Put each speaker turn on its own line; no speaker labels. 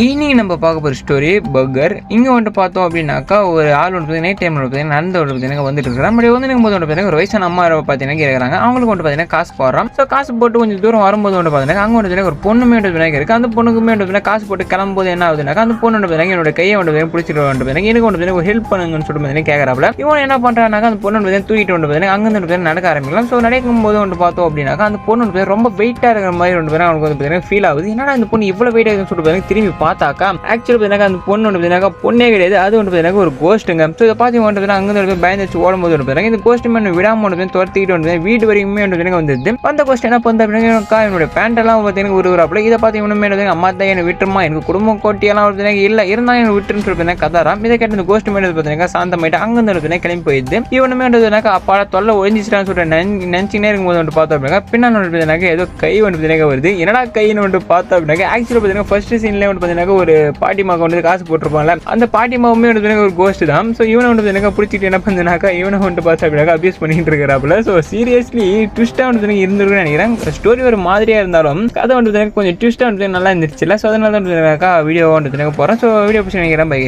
இன்னைக்கு நம்ம பார்க்க போகிற ஸ்டோரி பர்கர். இங்கே வந்துட்டு பார்த்தோம் அப்படின்னாக்கா ஒரு ஆள் வந்து பார்த்தீங்கன்னா நைட் டைமில் பார்த்தீங்கன்னா நடந்து பார்த்தீங்கன்னா வந்துட்டு இருக்கிறான். அப்படி வந்து போது வந்து பார்த்தீங்கன்னா ஒரு வயசான அம்மா பார்த்தீங்கன்னா கேட்குறாங்க. அவங்களுக்கு வந்து பார்த்தீங்கன்னா காசு போடுறான். ஸோ காசு போட்டு கொஞ்சம் தூரம் வரும்போது வந்து பார்த்தீங்கன்னா அங்கே வந்து ஒரு பொண்ணுமே வந்து இருக்குது. அந்த பொண்ணுக்குமே வந்து காசு போட்டு கிளம்பும்போது என்ன ஆகுதுனாக்கா அந்த பொண்ணு வந்து பார்த்தீங்கன்னா என்னோட கையை வந்து பிடிச்சிட்டு வந்து பார்த்தீங்கன்னா எனக்கு வந்து ஒரு ஹெல்ப் பண்ணுங்கன்னு சொல்லிட்டு பார்த்தீங்கன்னா கேட்கறாப்புல. இவன் என்ன பண்ணுறானாக்கா அந்த பொண்ணு வந்து தூக்கிட்டு வந்து பார்த்தீங்கன்னா அங்கே வந்து நடக்க ஆரம்பிக்கலாம். ஸோ நடக்கும் போது வந்து பார்த்தோம் அப்படின்னாக்கா அந்த பொண்ணு வந்து ரொம்ப வெயிட்டாக இருக்கிற மாதிரி வந்து அவனுக்கு வந்து பார்த்தீங்கன்னா ஃபீல் ஆகுது. என்னடா இந்த பொண்ணு இவ்வளோ வெயிட் ஆகுதுன்னு சொல்லிட்டு பார்த்தீங்கன்னா திரும்பி பார்த்தாக்கா அந்த பொண்ணு வந்து பொண்ணே கிடையாது, அது வந்து ஒரு கோஸ்ட்டுங்க. ஸோ இதை பார்த்து அங்கே பயந்துச்சு ஓடும்போது இந்த கோஸ்ட் மேன் விடாம துரத்திக்கிட்டு வந்து வீடு வரைக்குமே வந்துருது. அந்த கோஸ்ட் என்ன பண்ணுது அப்படின்னா என்னோட பேண்ட் எல்லாம் பார்த்தீங்கன்னா உருவாப்புல. இதை பார்த்து இவனுமே அம்மா தான் எனக்கு விட்டுருமா, எனக்கு குடும்பம் கோட்டியெல்லாம் இல்லை இருந்தாலும் எனக்கு விட்டுருன்னு சொல்லி கதாராம். இதை கேட்டு இந்த கோஸ்ட் மேன் பார்த்தீங்கன்னா சாந்தமாயிட்டு அங்கே கிளம்பி போயிடுது. இவனுமே அப்பா தொல்லை ஒழிஞ்சிச்சான்னு சொல்லிட்டு நினைச்சுனே இருக்கும்போது வந்து பார்த்தோம் அப்படின்னா பின்னால் ஏதோ கை வந்து வருது. என்னடா கைன்னு வந்து பார்த்தோம் அப்படின்னா ஆக்சுவலி பார்த்தீங்கன்னா ஃபர்ஸ்ட் சீன்லேயே வந்து பார்த்தீங்கன்னா ஒரு பாட்டிமாக்கு வந்து காசு போட்டிருப்பாங்கல்ல, அந்த பாட்டிமாவுமே வந்து ஒரு கோஸ்ட் தான். ஸோ இவனை வந்து எனக்கு பிடிச்சிட்டு என்ன பண்ணுனாக்கா இவனை வந்து பார்த்து அப்படின்னாக்கா அபியூஸ் பண்ணிட்டு இருக்கிறாப்புல. ஸோ சீரியஸ்லி ட்விஸ்ட்டாக வந்து இருந்திருக்குன்னு நினைக்கிறேன். ஸ்டோரி ஒரு மாதிரியாக இருந்தாலும் கதை வந்து கொஞ்சம் ட்விஸ்ட்டாக வந்து நல்லா இருந்துச்சுல. ஸோ அதனால தான் வீடியோ வந்து போகிறேன். ஸோ வீடியோ பிடிச்சி நினைக்கிறேன். பை.